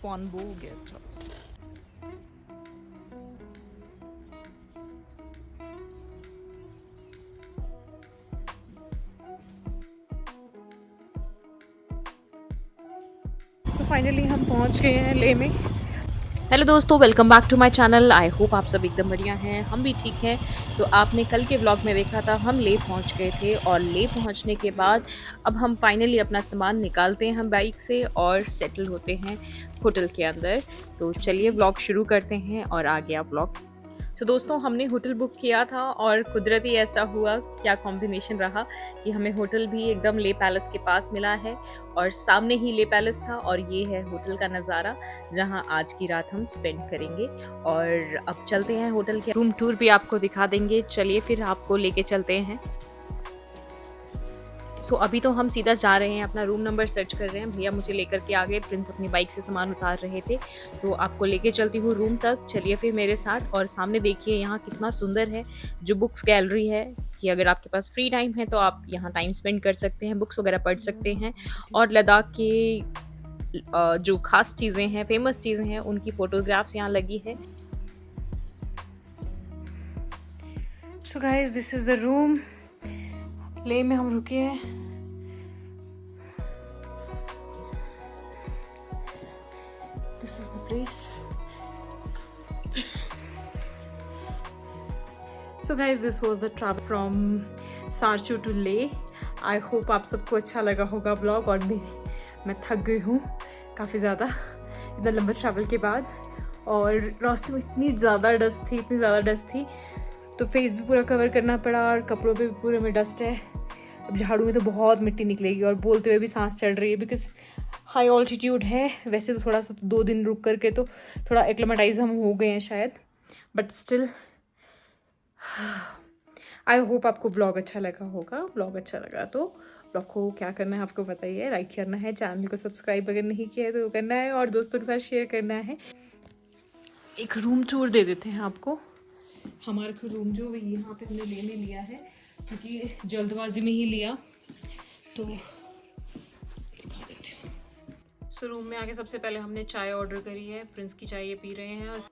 Fonbo guest house. तो finally हम पहुंच गए हैं ले में। हेलो दोस्तों, welcome back to my channel. I hope आप सब एकदम बढ़िया हैं, हम भी ठीक हैं। तो आपने कल के व्लॉग में देखा था, हम ले पहुंच गए थे और ले पहुंचने के बाद अब हम फाइनली अपना सामान निकालते हैं हम बाइक से और सेटल होते हैं होटल के अंदर। तो चलिए व्लॉग शुरू करते हैं और आ गया व्लॉग। तो दोस्तों, हमने होटल बुक किया था और कुदरती ऐसा हुआ, क्या कॉम्बिनेशन रहा कि हमें होटल भी एकदम ले पैलेस के पास मिला है और सामने ही ले पैलेस था। और ये है होटल का नज़ारा जहां आज की रात हम स्पेंड करेंगे। और अब चलते हैं होटल के रूम टूर भी आपको दिखा देंगे। चलिए फिर आपको लेके चलते हैं। सो अभी तो हम सीधा जा रहे हैं, अपना रूम नंबर सर्च कर रहे हैं। भैया मुझे लेकर के आ गए, प्रिंस अपनी बाइक से सामान उतार रहे थे। तो आपको लेके चलती हूँ रूम तक, चलिए फिर मेरे साथ। और सामने देखिए यहाँ कितना सुंदर है जो बुक्स गैलरी है, कि अगर आपके पास फ्री टाइम है तो आप यहाँ टाइम स्पेंड कर सकते हैं, बुक्स वगैरह पढ़ सकते हैं। और लद्दाख के जो खास चीज़ें हैं, फेमस चीज़ें हैं, उनकी फ़ोटोग्राफ्स यहाँ लगी है। So guys, this is the room. ले में हम रुके हैं। This is the place. So guys, this was the travel from Sarchu to Leh. I hope आप सबको अच्छा लगा होगा ब्लॉग। और मैं थक गई हूँ काफ़ी ज़्यादा इतना लंबा ट्रैवल के बाद। और रास्ते में इतनी ज़्यादा डस्ट थी तो फेस भी पूरा कवर करना पड़ा और कपड़ों पे भी पूरे में डस्ट है। अब झाड़ू में तो बहुत मिट्टी निकलेगी और बोलते हुए भी सांस चढ़ रही है, बिकॉज हाई ऑल्टीट्यूड है। वैसे तो थोड़ा सा 2 दिन रुक करके तो थोड़ा एक्लेमेटाइज हम हो गए हैं शायद, बट स्टिल आई होप आपको व्लॉग अच्छा लगा होगा। व्लॉग अच्छा लगा तो व्लॉग को क्या करना है आपको पता ही है, लाइक करना है, चैनल को सब्सक्राइब अगर नहीं किया है तो करना है और दोस्तों के साथ शेयर करना है। एक रूम टूर दे देते हैं आपको। हमारा रूम जो है यहाँ पे हमने ले में लिया है क्योंकि जल्दबाजी में ही लिया, तो दिखा देते हैं। सो रूम में आके सबसे पहले हमने चाय ऑर्डर करी है, प्रिंस की चाय ये पी रहे हैं। और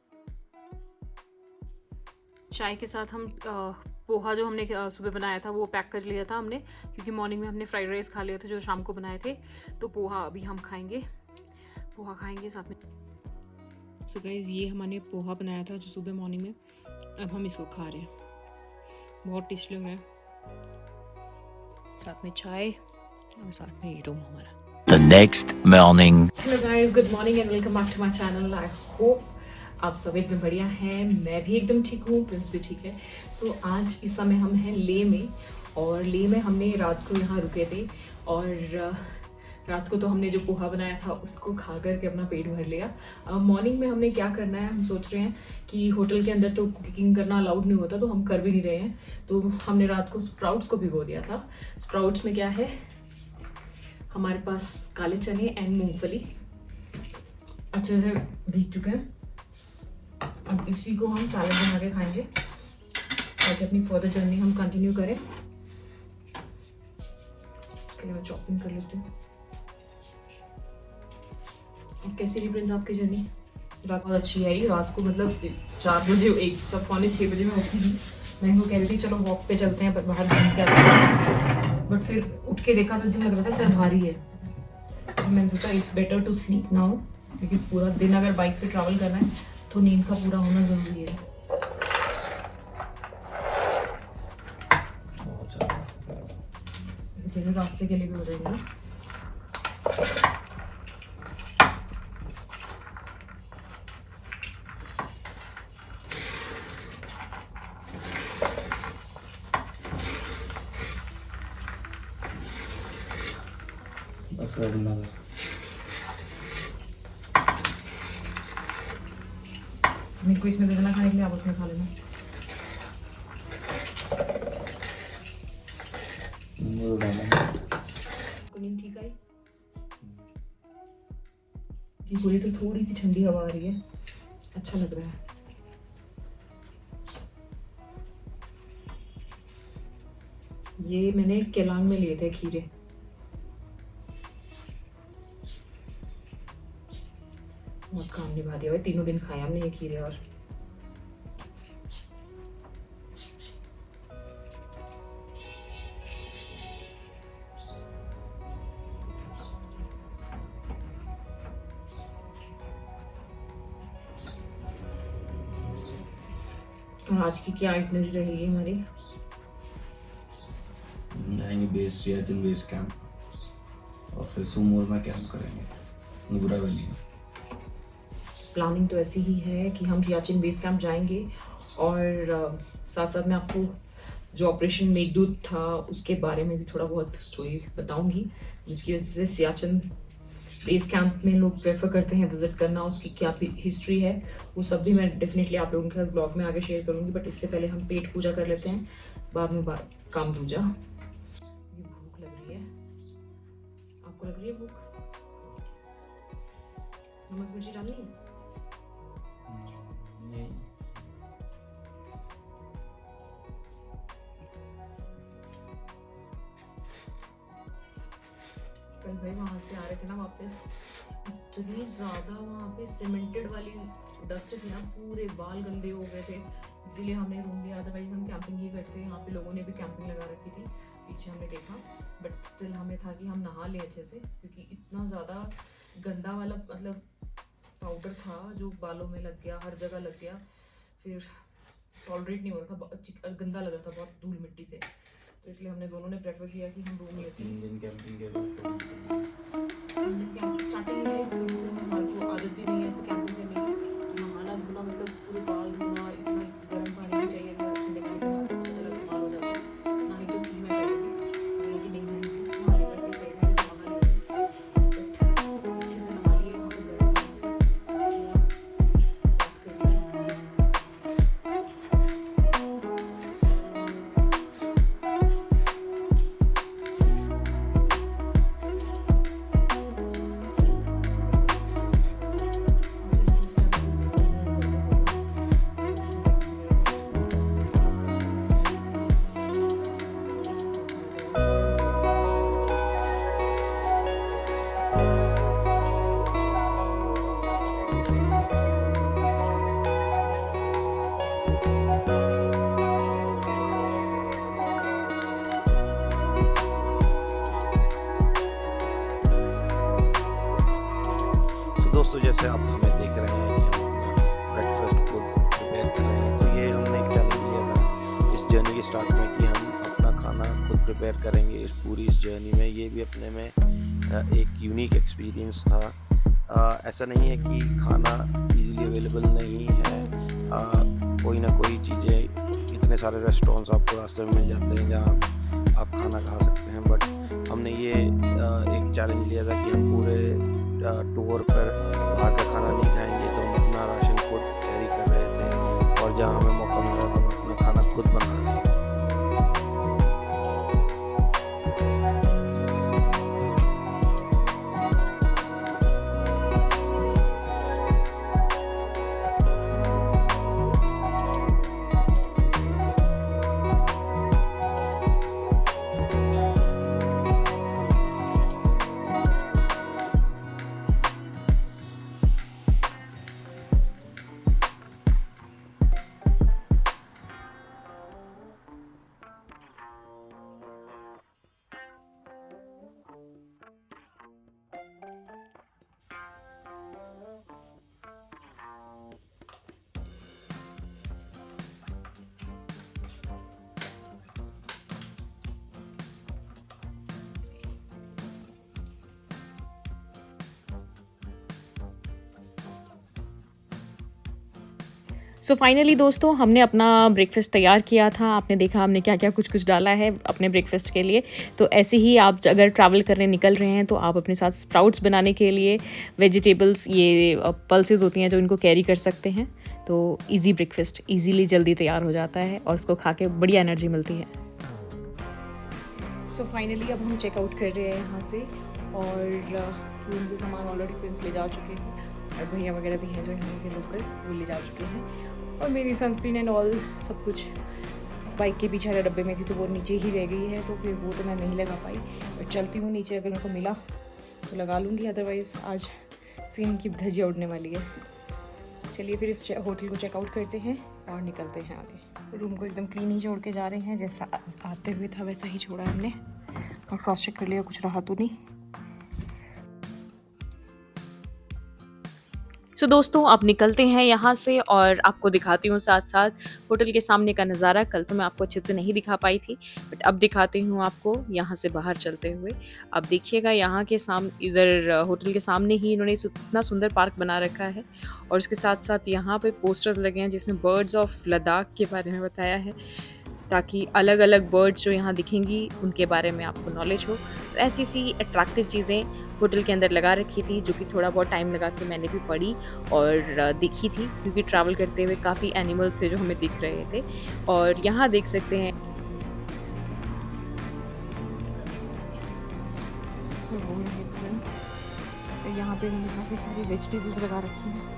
चाय के साथ हम पोहा जो हमने सुबह बनाया था वो पैक कर लिया था हमने, क्योंकि मॉर्निंग में हमने फ्राइड राइस खा लिया था जो शाम को बनाए थे। तो पोहा अभी हम खाएंगे, पोहा खाएंगे साथ में। सो गाइस, ये हमने पोहा बनाया था जो सुबह मॉर्निंग में, अब हम इसको खा रहे हैं। बहुत टेस्टी लग रहा है, साथ में चाय और साथ में ये रूम हमारा। The next morning. Hello guys, good morning and welcome back to my channel. I hope आप सब एकदम बढ़िया हैं, मैं भी एकदम ठीक हूँ, प्रिंस भी ठीक है। तो आज इस समय हम हैं ले में, और ले में हमने रात को यहाँ रुके थे। और रात को तो हमने जो पोहा बनाया था उसको खा करके अपना पेट भर लिया। मॉर्निंग में हमने क्या करना है, हम सोच रहे हैं कि होटल के अंदर तो कुकिंग करना अलाउड नहीं होता, तो हम कर भी नहीं रहे हैं। तो हमने रात को स्प्राउट्स को भिगो दिया था। स्प्राउट्स में क्या है, हमारे पास काले चने एंड मूंगफली अच्छे से भीग चुके हैं। अब इसी को हम सैलेड बना के खाएंगे ताकि अपनी फर्दर जर्नी हम कंटिन्यू करें। इसके लिए मैं चॉपिंग कर लेती हूँ। कैसी रही प्रिंस आपकी जर्नी? रात बहुत अच्छी आई। रात को मतलब 4 बजे, 5:45 बजे मैं उठी थी। मैं इनको कह रही थी चलो वॉक पे चलते हैं, बाहर घूम के आते हैं, बट फिर उठ के देखा तो लग रहा था सर भारी है। तो मैंने सोचा it's better to sleep now, क्योंकि पूरा दिन अगर बाइक पे ट्रैवल करना है तो नींद का पूरा होना ज़रूरी है। जैसे रास्ते के लिए भी हो जाएगा ना। बस मेरे को इसमें दे देना खाने के लिए, आप उसमें खा लेना। नींद ठीक आई? पूरी तो थोड़ी सी ठंडी हवा आ रही है, अच्छा लग रहा है। ये मैंने केलांग में लिए थे खीरे। काम निभा दिया। 3 दिन खाए हमने ये खीरे। और आज की क्या आइटनरी रहेगी हमारी? जाएंगे बेस सियाचिन बेस कैंप और फिर सुमोर में कैंप करेंगे नुब्रा वैली में। प्लानिंग तो ऐसी ही है कि हम सियाचिन बेस कैंप जाएंगे और साथ साथ मैं आपको जो ऑपरेशन मेघदूत था उसके बारे में भी थोड़ा बहुत स्टोरी बताऊंगी, जिसकी वजह से सियाचिन बेस कैंप में लोग प्रेफर करते हैं विजिट करना, उसकी क्या हिस्ट्री है वो सब भी मैं डेफिनेटली आप लोगों के साथ ब्लॉग में आगे शेयर करूंगी। बट इससे पहले हम पेट पूजा कर लेते हैं, बाद में काम दूजा। ये भूख लग रही है, आपको लग रही है भूख? नमक मिर्ची डालनी है? नहीं। कल भाई वहाँ से आ रहे थे ना वापस, इतनी ज़्यादा वहाँ पे सीमेंटेड वाली डस्ट थी ना, पूरे बाल गंदे हो गए थे। इसीलिए हमने रूम लिया, अदरवाइज हम कैंपिंग ही करते हैं। यहाँ पे लोगों ने भी कैंपिंग लगा रखी थी, पीछे हमने देखा। बट स्टिल हमें था कि हम नहा लें अच्छे से, क्योंकि इतना ज़्यादा गंदा वाला मतलब पाउडर था जो बालों में लग गया, हर जगह लग गया, फिर टॉलरेट नहीं हो रहा था, गंदा लग रहा था बहुत धूल मिट्टी से। तो इसलिए हमने दोनों ने प्रेफर किया कि हम रूम लेते हैं। 3 दिन कैंपिंग के बाद स्टार्टिंग है, इस वजह से हमारे को आदत भी नहीं है ऐसे कैंपिंग करने की। नहाना धोना मतलब पूरे बाल धोना, इतना गर्म पानी भी चाहिए, ठंडे पानी से हमारे को जरा बीमार हो जाता है। ना ही तो थी मैं पहले भी, लेकिन नहीं नहाई वहाँ पर भी सही में नहा ली, अच्छे से नहा लिए वहाँ पर गर्म पानी से। दोस्तों जैसे आप हमें देख रहे हैं कि हम ब्रेकफास्ट को प्रिपेयर कर रहे हैं, तो ये हमने एक चैलेंज लिया था इस जर्नी के स्टार्ट में कि हम अपना खाना खुद प्रिपेयर करेंगे। इस पूरी इस जर्नी में ये भी अपने में एक यूनिक एक्सपीरियंस था। ऐसा नहीं है कि खाना इजीली अवेलेबल नहीं है, कोई ना कोई चीज़ें, इतने सारे रेस्टोरेंट्स आपको रास्ते में मिल जाते हैं जहाँ आप खाना खा सकते हैं। बट हमने ये एक चैलेंज लिया था कि हम पूरे टूर पर बाहर का खाना नहीं खाएंगे, तो हम अपना राशन खुद कैरी कर रहे थे और जहाँ हमें मौका मिला तो हम अपना खाना खुद बना रहे थे। सो फाइनली दोस्तों हमने अपना ब्रेकफास्ट तैयार किया था। आपने देखा हमने क्या क्या कुछ कुछ डाला है अपने ब्रेकफास्ट के लिए। तो ऐसे ही आप अगर ट्रैवल करने निकल रहे हैं तो आप अपने साथ स्प्राउट्स बनाने के लिए वेजिटेबल्स, ये पल्सेस होती हैं जो इनको कैरी कर सकते हैं। तो इजी ब्रेकफास्ट इजीली जल्दी तैयार हो जाता है और उसको खा के बढ़िया एनर्जी मिलती है। सो फाइनली अब हम चेकआउट कर रहे हैं यहाँ से और रूम के सामान ऑलरेडी प्रिंस ले जा चुके हैं और भैया वगैरह भी हैं जो यहाँ के लोकल, वो ले जा चुके हैं। और मेरी सनस्क्रीन एंड ऑल सब कुछ बाइक के पीछे वाले डब्बे में थी, तो वो नीचे ही रह गई है, तो फिर वो तो मैं नहीं लगा पाई। बट चलती हूँ नीचे, अगर मेरे को मिला तो लगा लूँगी, अदरवाइज़ आज सीन की धज्जियाँ उड़ने वाली है। चलिए फिर इस होटल को चेकआउट करते हैं और निकलते हैं आगे। रूम को एकदम क्लीन ही छोड़ के जा रहे हैं, जैसा आते हुए था वैसा ही छोड़ा हमने, और क्रॉस चेक कर लिया, कुछ रहा तो नहीं। सो दोस्तों अब निकलते हैं यहाँ से और आपको दिखाती हूँ साथ साथ होटल के सामने का नज़ारा। कल तो मैं आपको अच्छे से नहीं दिखा पाई थी, बट अब दिखाती हूँ आपको यहाँ से बाहर चलते हुए। अब देखिएगा यहाँ के सामने, इधर होटल के सामने ही इन्होंने इतना सुंदर पार्क बना रखा है, और उसके साथ साथ यहाँ पे पोस्टर्स लगे हैं जिसमें बर्ड्स ऑफ लद्दाख के बारे में बताया है, ताकि अलग अलग बर्ड्स जो यहाँ दिखेंगी उनके बारे में आपको नॉलेज हो। तो ऐसी सी अट्रैक्टिव चीज़ें होटल के अंदर लगा रखी थी, जो कि थोड़ा बहुत टाइम लगा के मैंने भी पढ़ी और देखी थी, क्योंकि ट्रैवल करते हुए काफ़ी एनिमल्स थे जो हमें दिख रहे थे। और यहाँ देख सकते हैं यहाँ पे मैंने काफ़ी सारी वेजिटेबल्स लगा रखी हैं,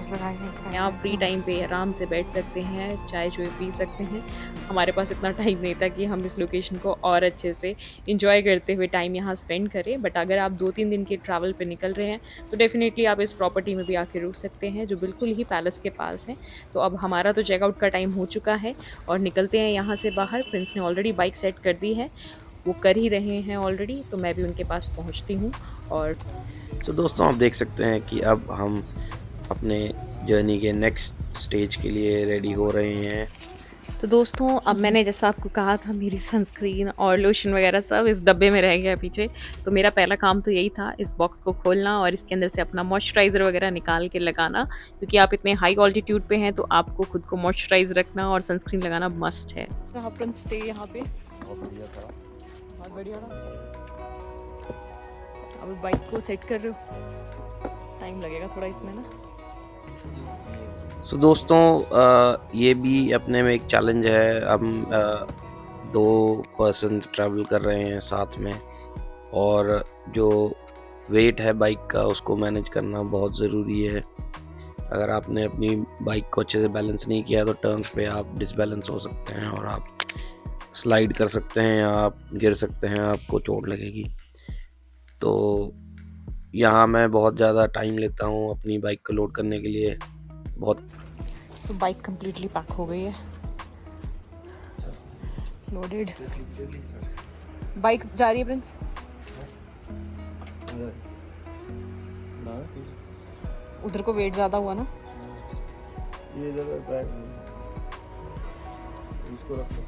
लगाए हैं। यहाँ फ्री टाइम पे आराम से बैठ सकते हैं, चाय पी सकते हैं। हमारे पास इतना टाइम नहीं था कि हम इस लोकेशन को और अच्छे से इंजॉय करते हुए टाइम यहाँ स्पेंड करें, बट अगर आप 2-3 दिन के ट्रैवल पे निकल रहे हैं तो डेफिनेटली आप इस प्रॉपर्टी में भी आके रुक सकते हैं, जो बिल्कुल ही पैलेस के पास है। तो अब हमारा तो चेकआउट का टाइम हो चुका है और निकलते हैं यहाँ से बाहर। प्रिंस ने ऑलरेडी बाइक सेट कर दी है, वो कर ही रहे हैं ऑलरेडी, तो मैं भी उनके पास पहुँचती हूँ। और तो दोस्तों आप देख सकते हैं कि अब हम अपने जर्नी के नेक्स्ट स्टेज के लिए रेडी हो रहे हैं। तो दोस्तों अब मैंने जैसा आपको कहा था, मेरी सनस्क्रीन और लोशन वगैरह सब इस डब्बे में रह गया पीछे। तो मेरा पहला काम तो यही था, इस बॉक्स को खोलना और इसके अंदर से अपना मॉइस्चराइज़र वगैरह निकाल के लगाना, क्योंकि आप इतने हाई ऑल्टीट्यूड पे हैं तो आपको खुद को मॉइस्चराइज रखना और सनस्क्रीन लगाना मस्ट है। स्टे यहाँ पे बहुत बढ़िया था। अब बाइक को सेट कर रहे हो, टाइम लगेगा थोड़ा इसमें ना। सो दोस्तों ये भी अपने में एक चैलेंज है। हम 2 पर्सन ट्रैवल कर रहे हैं साथ में, और जो वेट है बाइक का उसको मैनेज करना बहुत ज़रूरी है। अगर आपने अपनी बाइक को अच्छे से बैलेंस नहीं किया तो टर्न्स पे आप डिसबैलेंस हो सकते हैं और आप स्लाइड कर सकते हैं, या आप गिर सकते हैं, आपको चोट लगेगी। तो यहाँ मैं बहुत ज़्यादा टाइम लेता हूँ अपनी बाइक को लोड करने के लिए। सो बाइक कम्प्लीटली पैक हो गई है, लोडेड। बाइक जा रही है प्रिंस। उधर को वेट ज़्यादा हुआ ना, ये जगह बैग इसको रखो।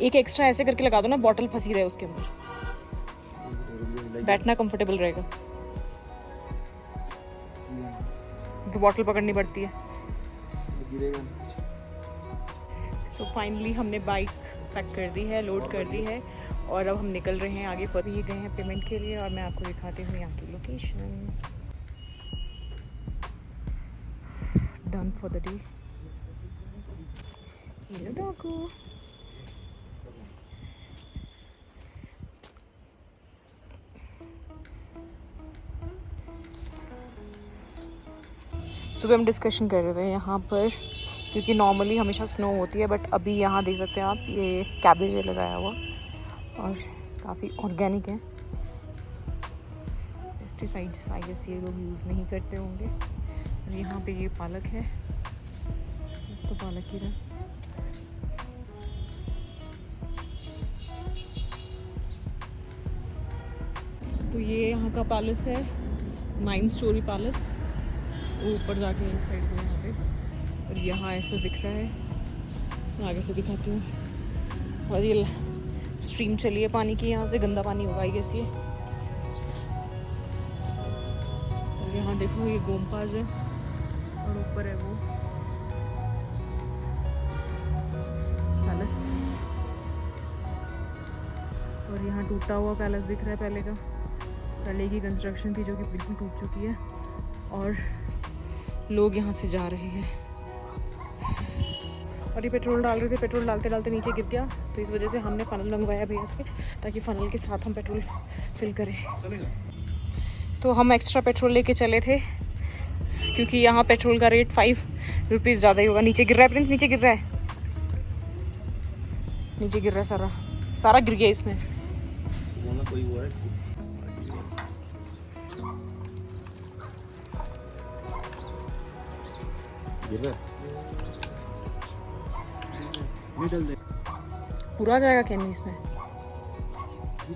एक एक्स्ट्रा ऐसे करके लगा दो ना, बॉटल फंसी रहे उसके अंदर, बैठना कंफर्टेबल रहेगा, क्योंकि बॉटल पकड़नी पड़ती है। सो फाइनली हमने बाइक पैक कर दी है, लोड कर दी है, और अब हम निकल रहे हैं आगे। पर ये गए हैं पेमेंट के लिए, और मैं आपको दिखाती हूँ यहाँ की location. Done for the day. Hello Doggo. सुबह हम डिस्कशन कर रहे थे यहाँ पर, क्योंकि नॉर्मली हमेशा स्नो होती है, बट अभी यहाँ देख सकते हैं आप, ये कैबेज है लगाया हुआ और काफ़ी ऑर्गेनिक है। पेस्टिसाइड्स आई गेस ये लोग यूज़ नहीं करते होंगे। और यहाँ पे ये पालक है, तो पालक ही रहा। तो ये यहाँ का पैलेस है, 9 स्टोरी पैलेस। ऊपर जाके इस साइड में यहाँ पे, और यहाँ ऐसा दिख रहा है, मैं आगे से दिखाती हूँ। और ये स्ट्रीम चली है पानी की, यहाँ से गंदा पानी होगा आई गेस ये। और यहाँ देखो ये गोमपाज है, और ऊपर है वो पैलेस। और यहाँ टूटा हुआ पैलेस दिख रहा है पहले का, पहले की कंस्ट्रक्शन थी जो कि बिल्कुल टूट चुकी है, और लोग यहाँ से जा रहे हैं। और ये पेट्रोल डाल रहे थे, पेट्रोल डालते डालते नीचे गिर गया, तो इस वजह से हमने फ़नल मंगवाया भैया से, ताकि फ़नल के साथ हम पेट्रोल फिल करें। तो हम एक्स्ट्रा पेट्रोल लेके चले थे, क्योंकि यहाँ पेट्रोल का रेट 5 रुपीज़ ज़्यादा ही होगा। नीचे गिर रहा है प्रिंस, नीचे गिर रहा है, नीचे गिर रहा है सारा। सारा गिर गया इसमें। वो ना कोई वो है गिर रहा है। पूरा जाएगा कैनी इसमें?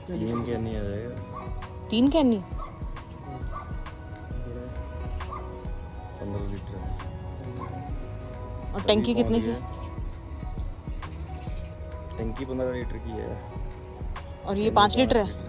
तीन क्या नहीं आ जाएगा। 3 कैनी? 15 लीटर है। और टंकी कितने की? टंकी 15 लीटर की है। और ये 5 लीटर है।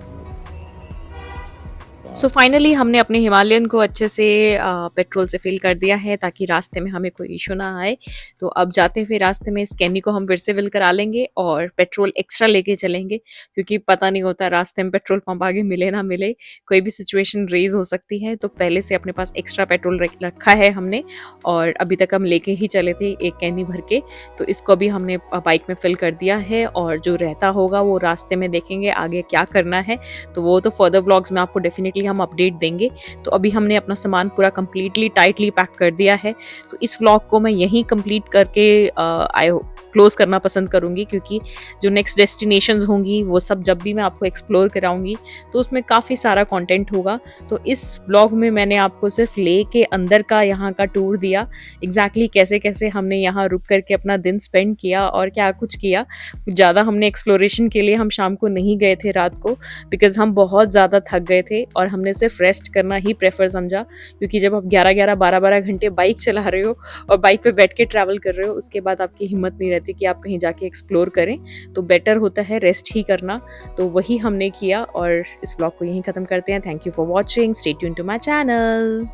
सो फाइनली हमने अपने हिमालयन को अच्छे से पेट्रोल से फिल कर दिया है ताकि रास्ते में हमें कोई इशू ना आए। तो अब जाते हुए रास्ते में इस कैनी को हम फिर से फिल करा लेंगे और पेट्रोल एक्स्ट्रा लेके चलेंगे, क्योंकि पता नहीं होता रास्ते में पेट्रोल पंप आगे मिले ना मिले, कोई भी सिचुएशन रेज हो सकती है। तो पहले से अपने पास एक्स्ट्रा पेट्रोल रखा है हमने, और अभी तक हम लेके ही चले थे एक कैनी भर के। तो इसको भी हमने बाइक में फिल कर दिया है, और जो रहता होगा वो रास्ते में देखेंगे आगे क्या करना है। तो वो तो फर्दर व्लॉग्स में आपको डेफिनेटली हम अपडेट देंगे। तो अभी हमने अपना सामान पूरा कंप्लीटली टाइटली पैक कर दिया है। तो इस व्लॉग को मैं यहीं कंप्लीट करके क्लोज करना पसंद करूंगी, क्योंकि जो नेक्स्ट डेस्टिनेशंस होंगी वो सब जब भी मैं आपको एक्सप्लोर कराऊंगी तो उसमें काफ़ी सारा कंटेंट होगा। तो इस व्लॉग में मैंने आपको सिर्फ ले के अंदर का यहाँ का टूर दिया, एग्जैक्टली कैसे कैसे हमने यहाँ रुक करके अपना दिन स्पेंड किया और क्या कुछ किया। ज़्यादा हमने एक्सप्लोरेशन के लिए हम शाम को नहीं गए थे रात को, बिकॉज हम बहुत ज़्यादा थक गए थे और हमने सिर्फ रेस्ट करना ही प्रेफर समझा। क्योंकि जब आप 11-11, 12-12 घंटे बाइक चला रहे हो और बाइक पे बैठ के ट्रैवल कर रहे हो, उसके बाद आपकी हिम्मत नहीं रहती कि आप कहीं जाके एक्सप्लोर करें। तो बेटर होता है रेस्ट ही करना। तो वही हमने किया, और इस व्लॉग को यहीं ख़त्म करते हैं। Thank you for watching, stay tuned to my channel.